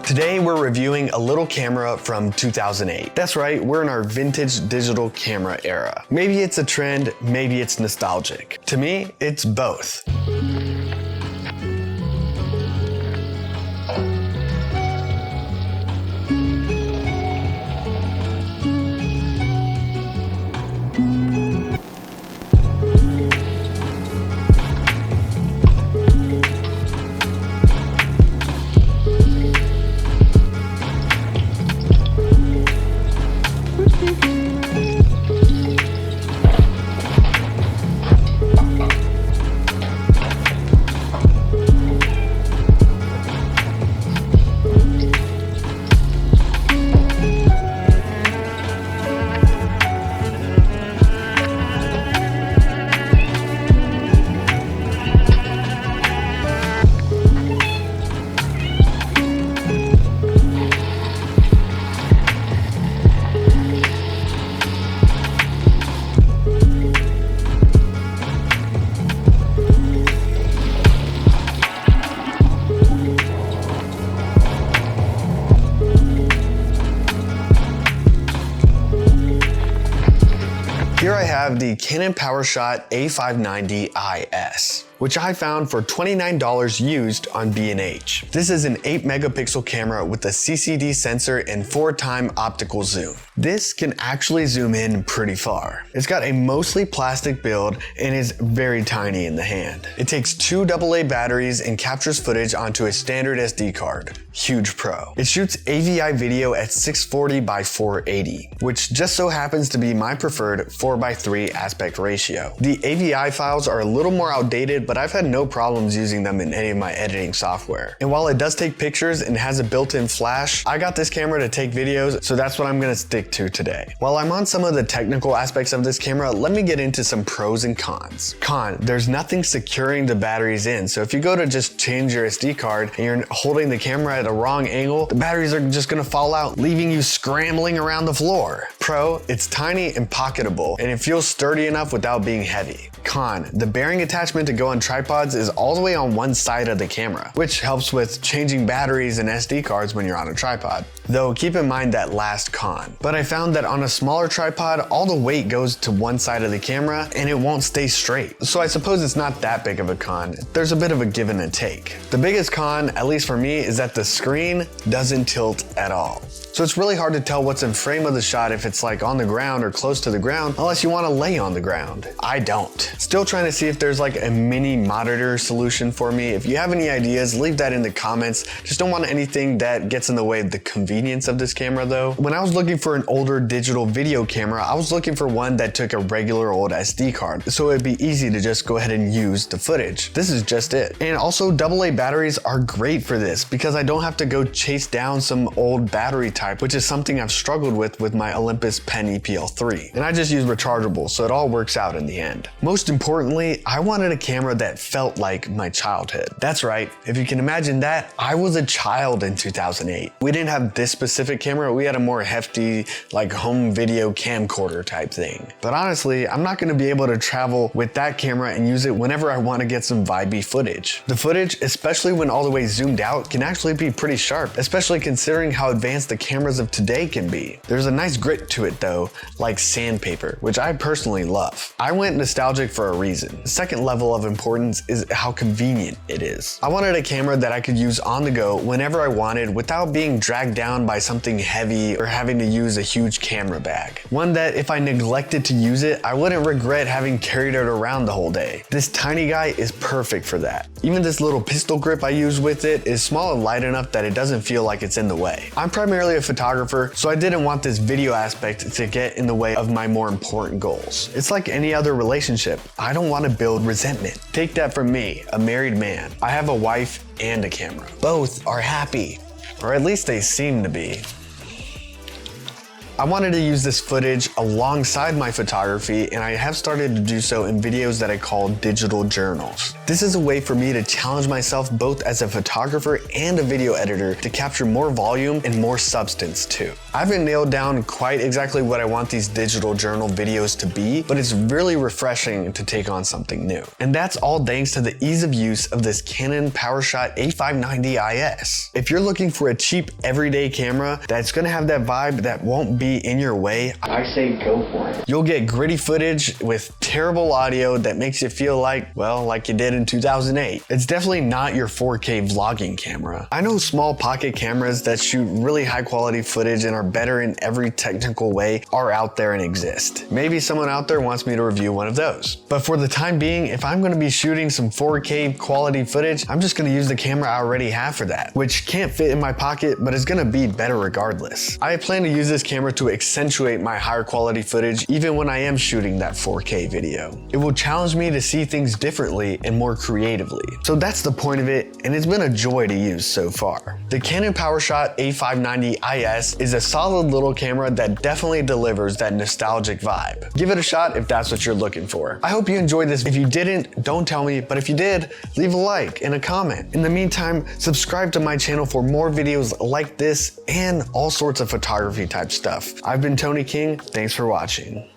Today we're reviewing a little camera from 2008. That's right, we're in our vintage digital camera era. Maybe it's a trend, maybe it's nostalgic. To me, it's both. Here I have the Canon PowerShot A590 IS, which I found for $29 used on B&H. This is an 8 megapixel camera with a CCD sensor and 4x optical zoom. This can actually zoom in pretty far. It's got a mostly plastic build and is very tiny in the hand. It takes 2 AA batteries and captures footage onto a standard SD card. Huge pro. It shoots AVI video at 640 by 480, which just so happens to be my preferred 4:3 aspect ratio. The AVI files are a little more outdated, but I've had no problems using them in any of my editing software. And while it does take pictures and has a built-in flash, I got this camera to take videos, so that's what I'm gonna stick to today. While I'm on some of the technical aspects of this camera, let me get into some pros and cons. Con, there's nothing securing the batteries in, so if you go to just change your SD card and you're holding the camera at a wrong angle, the batteries are just gonna fall out, leaving you scrambling around the floor. Pro, it's tiny and pocketable, and it feels sturdy enough without being heavy. Con, the bearing attachment to go on tripods is all the way on one side of the camera, which helps with changing batteries and SD cards when you're on a tripod. Though keep in mind that last con. But I found that on a smaller tripod, all the weight goes to one side of the camera and it won't stay straight. So I suppose it's not that big of a con. There's a bit of a give and a take. The biggest con, at least for me, is that the screen doesn't tilt at all. So it's really hard to tell what's in frame of the shot if it's like on the ground or close to the ground, unless you want to lay on the ground. I don't. Still trying to see if there's like a mini monitor solution for me. If you have any ideas, leave that in the comments. Just don't want anything that gets in the way of the convenience of this camera though. When I was looking for an older digital video camera, I was looking for one that took a regular old SD card, so it'd be easy to just go ahead and use the footage. This is just it. And also AA batteries are great for this because I don't have to go chase down some old battery type, which is something I've struggled with my Olympus Pen EPL3. And I just use rechargeable, so it all works out in the end. Most importantly, I wanted a camera that felt like my childhood. That's right, if you can imagine that, I was a child in 2008. We didn't have this specific camera, we had a more hefty, like home video camcorder type thing. But honestly, I'm not gonna be able to travel with that camera and use it whenever I wanna get some vibey footage. The footage, especially when all the way zoomed out, can actually be pretty sharp, especially considering how advanced the cameras of today can be. There's a nice grit to it though, like sandpaper, which I personally love. I went nostalgic for a reason. The second level of importance is how convenient it is. I wanted a camera that I could use on the go whenever I wanted without being dragged down by something heavy or having to use a huge camera bag. One that if I neglected to use it, I wouldn't regret having carried it around the whole day. This tiny guy is perfect for that. Even this little pistol grip I use with it is small and light enough that it doesn't feel like it's in the way. I'm primarily a photographer, so I didn't want this video aspect to get in the way of my more important goals. It's like any other relationship. I don't want to build resentment. Take that from me, a married man. I have a wife and a camera. Both are happy, or at least they seem to be. I wanted to use this footage alongside my photography, and I have started to do so in videos that I call digital journals. This is a way for me to challenge myself both as a photographer and a video editor to capture more volume and more substance too. I haven't nailed down quite exactly what I want these digital journal videos to be, but it's really refreshing to take on something new. And that's all thanks to the ease of use of this Canon PowerShot A590 IS. If you're looking for a cheap everyday camera that's gonna have that vibe that won't be in your way, I say go for it. You'll get gritty footage with terrible audio that makes you feel like, well, like you did in 2008. It's definitely not your 4K vlogging camera. I know small pocket cameras that shoot really high quality footage and are better in every technical way are out there and exist. Maybe someone out there wants me to review one of those. But for the time being, if I'm gonna be shooting some 4K quality footage, I'm just gonna use the camera I already have for that, which can't fit in my pocket, but is gonna be better regardless. I plan to use this camera to accentuate my higher quality footage even when I am shooting that 4K video. It will challenge me to see things differently and more creatively. So that's the point of it, and it's been a joy to use so far. The Canon PowerShot A590 IS is a solid little camera that definitely delivers that nostalgic vibe. Give it a shot if that's what you're looking for. I hope you enjoyed this. If you didn't, don't tell me, but if you did, leave a like and a comment. In the meantime, subscribe to my channel for more videos like this and all sorts of photography type stuff. I've been Tony King. Thanks for watching.